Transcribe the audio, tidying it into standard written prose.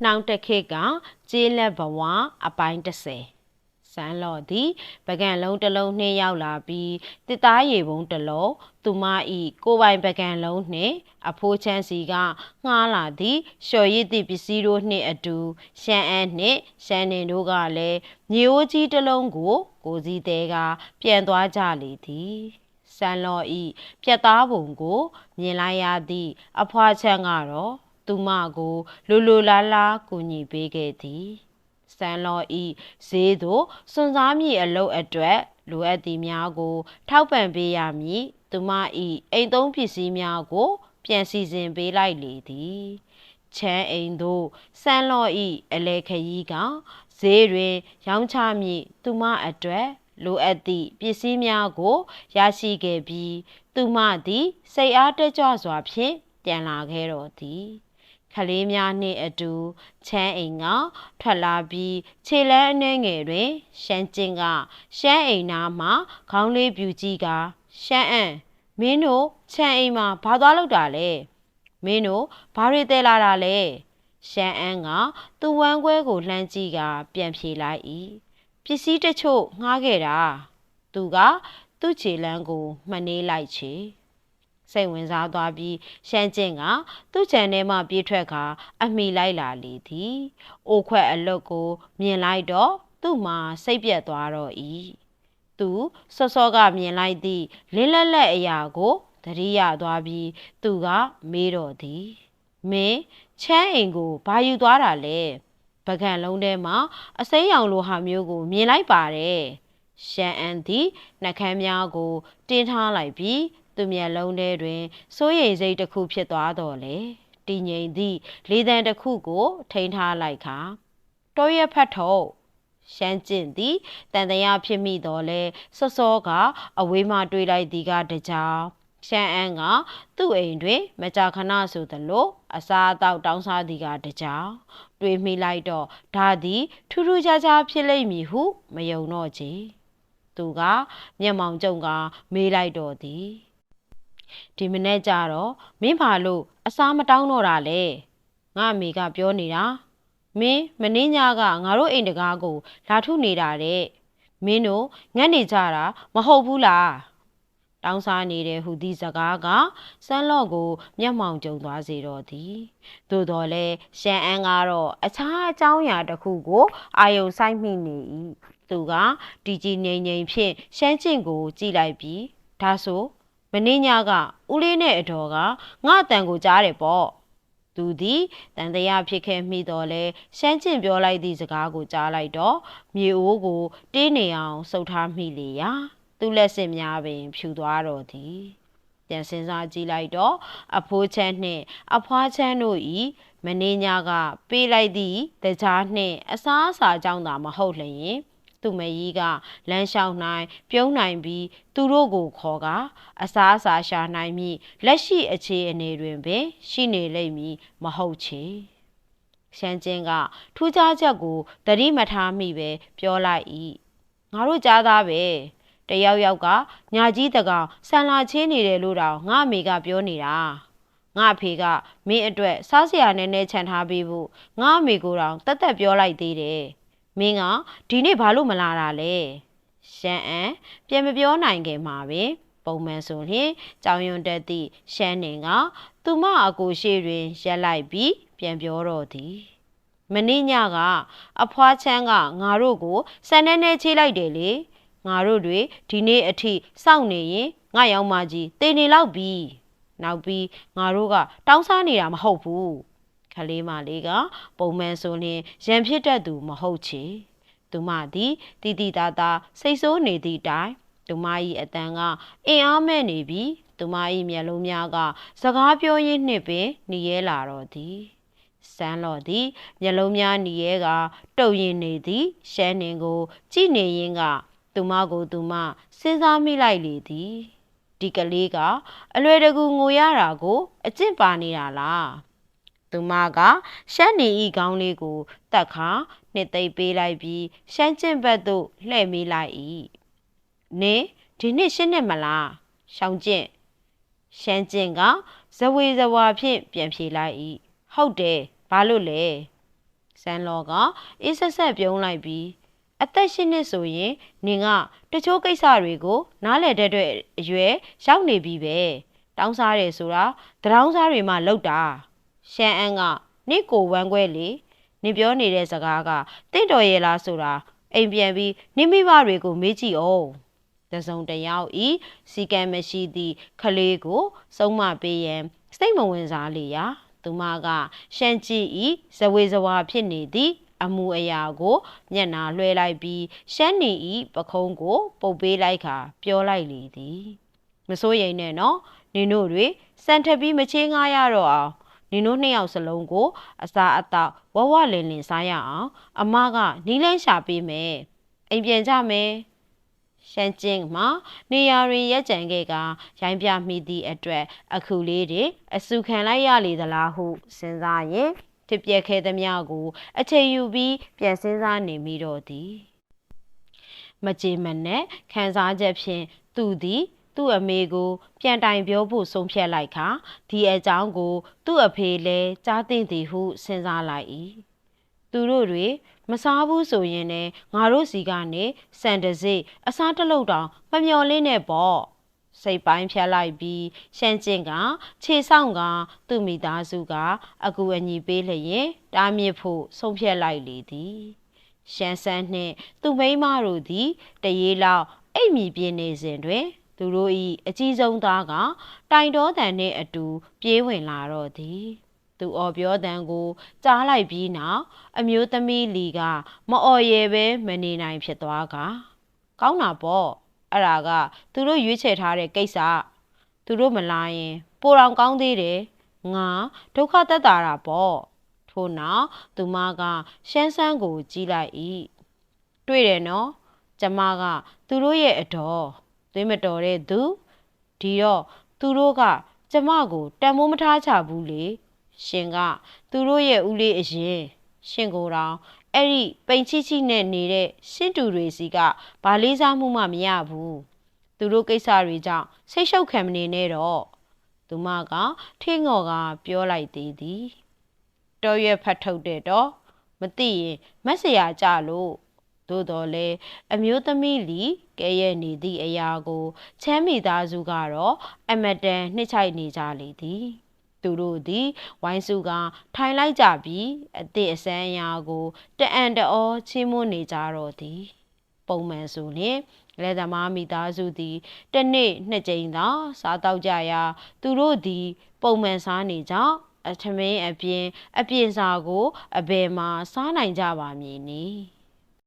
နောင်တခေတ်ကကျေးလက်ဘဝအပိုင်း30စမ်းလော့သည်ပကံလုံးတစ်လုံးနှင့်ရောက်လာပြီးတစ်သားရေပုံးတစ်လုံးသူမ၏ကိုယ်ပိုင်ပကံလုံးနှင့်အဖိုးချမ်းစီကငှားလာသည့်လျှော်ရည်သည့်ပစ္စည်းတို့နှင့်အတူရှမ်းအန်းနှင့်ရှမ်းနင်တို့ကလည်းမြေအိုးကြီးတစ်လုံးကိုစီးသေးကပြန်သွားကြလေသည်စမ်းလော့၏ပြတ်သားပုံကိုမြင်လိုက်ရသည့်အဖွားချမ်းကတော့သူမကိုလိုလိုလားလားကူညီပေးခဲ့သည်စမ်းလော့ဤဈေးသို့စွန့်စားမည့်အလုပ်အတွက်လိုအပ်သည်များကိုထောက်ပံ့ပေးရမည်သူမဤအိမ်သုံးပစ္စည်းများကိုပြန်စီစဉ်ပေးလိုက်လေသည်ချမ်းအိမ်သို့စမ်းလော့ဤအလဲခရီးကဈေးတွင်ရောင်းချမည့်သူမအတွက်လိုအပ်သည့်ပစ္စည်းများကိုရရှိခဲ့ပြီးသူမသည်စိတ်အားတက်ကြွစွာဖြင့်ပြန်လာခဲ့တော်သည်ခလေးများနှင့်အတူချမ်းအိမ်ကထွက်လာပြီးခြေလမ်းအနှဲငယ်တွင်ရှမ်းကျင်းကရှမ်းအိမ်နားမှခေါင်းလေးပြူကြီးကရှမ်းအံ့မင်းတို့ချမ်းအိမ်မှာဘာသွားလုပ်တာလဲမင်းတို့ဘာတွေတဲလာတာလဲရှမ်းအံ့ကသူ့ဝမ်းခွဲကိုလှမ်းကြည့်ကပြန်ဖြေလိုက်၏ပစ္စည်းတချို့ငှားခဲ့တာသူကသူ့ခြေလမ်းကိုမှတ်နေလိုက်ချေစိတ်ဝင်စားသွားပြီးရှမ်းကျင့်ကသူ့ခြံထဲမှပြေးထွက်ကာအမိလိုက်လာလေသည်အိုခွက်အလွတ်ကိုမြင်လိုက်တော့သူ့မှာစိတ်ပြက်သွားတော့၏သူစောစောကမြင်လိုက်သည့်လင်းလက်လက်အရာကိုသတိရသွားပြီးသူကမေးတော့သည်မင်းချမ်းအိမ်ကိုဘာယူသွားတာလဲပကံလုံးထဲမှာအစိမ်းရောင်လိုဟာမျိုးကိုမြင်လိုက်ပါတယ်ရှမ်းအန်သည်နှကမ်းများကိုတင်းထားလိုက်ပြီးသူမျက်လုံးထဲတွင်စိုးရိမ်စိတ်တစ်ခုဖြစ်သွားတော့လေတည်ငြိမ်သည့်လေသံတစ်ခုကိုထိန်းထားလိုက်ခါတောရက်ဖတ်ထုတ်ရှမ်းကျင့်သည်တန်တရားဖြစ်မိတော့လဲစောစောကအဝေးမှတွေးလိုက်သည်ကတကြောင်ရှမ်းအန်းကသူ့အိမ်တွင်မကြာခဏဆိုသလိုအစားအသောက်တောင်းစားသည်ကတကြောင်တွေးမိလိုက်တော့ဒါသည်ထူးထူးခြားခြားဖြစ်လိမ့်မည်ဟုမယုံတော့ချေသူကမျက်မှောင်ကျုံကမေးလိုက်တော့သည်ဒီမနေ့ကျတော့မင်းဘာလို့အစားမတောင်းတော့တာလဲငါအမေကပြောနေတာမင်းမင်းညကငါတို့အိမ်တကားကိုလာထုနေတာတဲ့မင်းတို့ငတ်နေကြတာမဟုတ်ဘူးလားတောင်းစားနေတယ်ဟူသည့်စကားကစမ်းလော့ကိုမျက်မှောင်ကျုံသွားစေတော့သည်သို့တော်လဲရှမ်းအန်းကတော့အခြားအကြောင်းအရာတစ်ခုကိုအာယုံဆိုင်မိနေ၏သူကဒီကြီးငိမ့်ငိမ့်ဖြင့်ရှမ်းကျင့်ကိုကြည့်လိုက်ပြီးဒါဆိုမင်းညကဦးလေးနဲ့အတော်ကငါ့အတန်ကိုကြားတယ်ပေါ့သူသည်တန်တရားဖြစ်ခဲ့မိတော့လဲရှမ်းကျင့်ပြောလိုက်သည့်စကားကိုကြားလိုက်တော့မြေအိုးကိုတင်းနေအောင်စုပ်ထားမိလေရာသူ့လက်စစ်များပင်ဖြူသွားတော့သည်ပြန်စဉ်းစားကြည့်လိုက်တော့အဖိုးချမ်းနှင့်အဖွားချမ်းတို့၏မင်းညကပေးလိုက်သည့်တကြားနှင့်အစားအစာကြောင့်သာမဟုတ်လျင်သူမကြီးကလမ်းလျှောက်နိုင်ပြုံးနိုင်ပြီးသူတို့ကိုခေါ်ကအစားအစာရှာနိုင်မည်လက်ရှိအခြေအနေတွင်ပင်ရှိနေလိမ့်မည်မဟုတ်ချေရှမ်းကျင်းကထူးခြားချက်ကိုသတိမထားမိပဲပြောလိုက်၏ငါတို့ကြားသားပဲတယောက်ယောက်ကညာကြီးတကောင်ဆန်လာချင်းနေတယ်လို့တောင်ငါအမေကပြောနေတာငါအဖေကမင်းအတွက်စားစရာနဲ့ခြံထားပေးဖို့ငါအမေကိုတောင်တက်တက်ပြောလိုက်သေးတယ်မင်းကဒီနေ့ဘာလို့မလာတာလဲရှမ်းအန်ပြန်မပြောနိုင်ခင်မှာပင်ပုံမှန်ဆိုရင်ကြောင်ရွံတက်သည့်ရှမ်းနေကသူမအကိုရှိတွင်ရက်လိုက်ပြီးပြန်ပြောတော့သည်မင်းညကအဖွားချမ်းကငါတို့ကိုစံနဲ့ချေးလိုက်တယ်လေငါတို့တွေဒီနေ့အထိစောင့်နေရင်ငါရောက်မှကြီးတေနေလောက်ပြီနောက်ပြီးငါတို့ကတောင်းစားနေတာမဟုတ်ဘူးခလေးမလေးကပုံမှန်ဆိုရင်ရံဖြစ်တတ်သူမဟုတ်ချေသူမသည်တီတီတာတာစိတ်ဆိုးနေသည့်တိုင်သူမ၏အတန်ကအင်အားမဲ့နေပြီးသူမ၏မျက်လုံးများကစကားပြောရင်းနှင့်ပင်หนีရဲလာတော့သည်စမ်းလော့သည်မျက်လုံးများหนีရဲကတုပ်ရင်နေသည်ရှမ်းနေကိုကြည့်နေရင်းကသူမကိုသူမစဉ်းစားမိလိုက်လေသည်ဒီကလေးကအလွယ်တကူငိုရတာကိုအကျင့်ပါနေတာလားသူမကရှမ်းနေဤခေါင်းလေးကိုတက်ခါနှစ်သိပ်ပေးလိုက်ပြီးရှမ်းကျင့်ဘက်သို့လှည့်မိလိုက်၏နင်ဒီနှစ်ရှင်းနှစ်မလားရှောင်းကျင့်ရှမ်းကျင့်ကဇဝေဇဝါဖြင့်ပြန်ဖြေလိုက်၏ဟုတ်တယ်ဘာလို့လဲ ဆန်းလောကအေးဆက်ဆက်ပြုံးလိုက်ပြီးအသက်8နှစ်ဆိုရင်နင်ကတချို့ကိစ္စတွေကိုနားလည်တဲ့အရွယ်ရောက်နေပြီပဲတောင်းစားတယ်ဆိုတာတရောင်းစားတွေမှလောက်တာရှန်အန်းကနင့်ကိုဝမ်းခွဲလေနင်ပြောနေတဲ့စကားကတင့်တော်ရဲ့လားဆိုတာအိမ်ပြန်ပြီးနင်မိဘတွေကိုမေးကြည့်အောင်တစုံတယောက်ဤစီကံမရှိသည့်ခလေးကိုဆုံးမပေးရန်စိတ်မဝင်စားလေရာသူမကရှမ်းကြည့်ဤဇဝေဇဝါဖြစ်နေသည်အမူအရာကိုမျက်နာလွှဲလိုက်ပြီးရှမ်းနီဤပခုံးကိုပုတ်ပေးလိုက်ခါပြောလိုက်လေသည်မစိုးရိမ်နဲ့နော်နင်တို့တွေစံထက်ပြီးမချေးငားရတော့အောင်နင်တို့နှစ်ယောက်စလုံးကိုအစာအသောက်ဝဝလင်လင်စားရအောင်အမကနီးလန်းရှာပေးမယ်အိမ်ပြန်ကြမယ်ရှမ်းကျင်းမှာနေရာတွင်ရက်ကြံခဲ့ကရိုင်းပြမိသည့်အတွက်အခုလေးတွေအစုခံလိုက်ရလေသလားဟုစဉ်းစားရင်ဖြစ်ပျက်ခဲ့သမျှကိုအချိန်ယူပြီးပြန်စဉ်းစားနေမိတော့သည်မကြေမနက်ခံစားချက်ဖြင့်သူသည်သူ့အမေကိုပြန်တိုင်ပြောဖို့ဆုံးဖြတ်လိုက်ခါဒီအကြောင်းကိုသူ့အဖေလည်းကြားသိသည်ဟုစဉ်းစားလိုက်၏သူတို့တွေမစားဘူးဆိုရင်လည်းငါတို့စီကနေစံတစိ့အစားတစ်လုံးတောင်မမျော်လင့်နဲ့ပေါ့စိတ်ပိုင်းဖြတ်လိုက်ပြီးရှမ်းကျင်ကခြေဆောင်ကသူ့မိသားစုကအကူအညီပေးလျင်တားမြစ်ဖို့ဆုံးဖြတ်လိုက်လေသည်ရှမ်းဆန်းနှင့်သူ့မိန်းမတို့သည်တရေလောက်အိပ်မြည်ပြင်းနေစဉ်တွင်သူတို့၏အကြီးဆုံးသားကတိုင်တော်တန်နှင့်အတူပြေးဝင်လာတော့သည်သူအော်ပြောတန်ကိုကြားလိုက်ပြီးနောက်အမျိုးသမီးလီကမအော်ရဲပဲမနေနိုင်ဖြစ်သွားကကောင်းတာပေါ့အဲ့ဒါကသူတို့ရွေးချယ်ထားတဲ့ကိစ္စသူတို့မလာရင်ပိုတောင်ကောင်းသေးတယ်ငါဒုက္ခသက်သာတာပေါ့ထို့နောက်သူမကရှမ်းဆန်းကိုကြည့်လိုက်၏တွေ့တယ်နော်ကျမကသူတို့ရဲ့အတော်သွေးမတော်တဲ့သူဒီတော့သူတို့ကကျမကိုတန်မိုးမထားချဘူးလေရှင်ကသူတို့ရဲ့ဦးလေးအရင်ရှင်ကိုယ်တော်အဲ့ဒီပိန်ချိချိနဲ့နေတဲ့ရှင်းတူတွေစီကဘာလေးစားမှုမှမရဘူးသူတို့ကိစ္စတွေကြောင့်ဆိတ်ရှုပ်ခံမနေနဲ့တော့သူမကထင်းငေါ်ကပြောလိုက်သေးသည်တော်ရွက်ဖတ်ထုတ်တဲ့တော့မသိရင်မက်စရာကြလို့သို့တော်လဲအမျိုးသမီးလီကဲရဲ့နေသည့်အရာကိုချမ်းမိသားစုကတော့အမတန်နှစ်ချိုက်နေကြလေသည်သူတို့သည်ဝိုင်းစုကထိုင်လိုက်ကြပြီးအသည့်အစမ်းအရာကိုတအံ့တော်ချီးမွမ်းနေကြတော့သည်ပုံမှန်ဆိုရင်လက်သမားမိသားစုသည်တစ်နေ့နှစ်ကြိမ်သာစားတော့ကြရာသူတို့သည်ပုံမှန်စားနေကြအထမင်းအပြင်စာကိုအဘယ်မှာစားနိုင်ကြပါမည်နည်း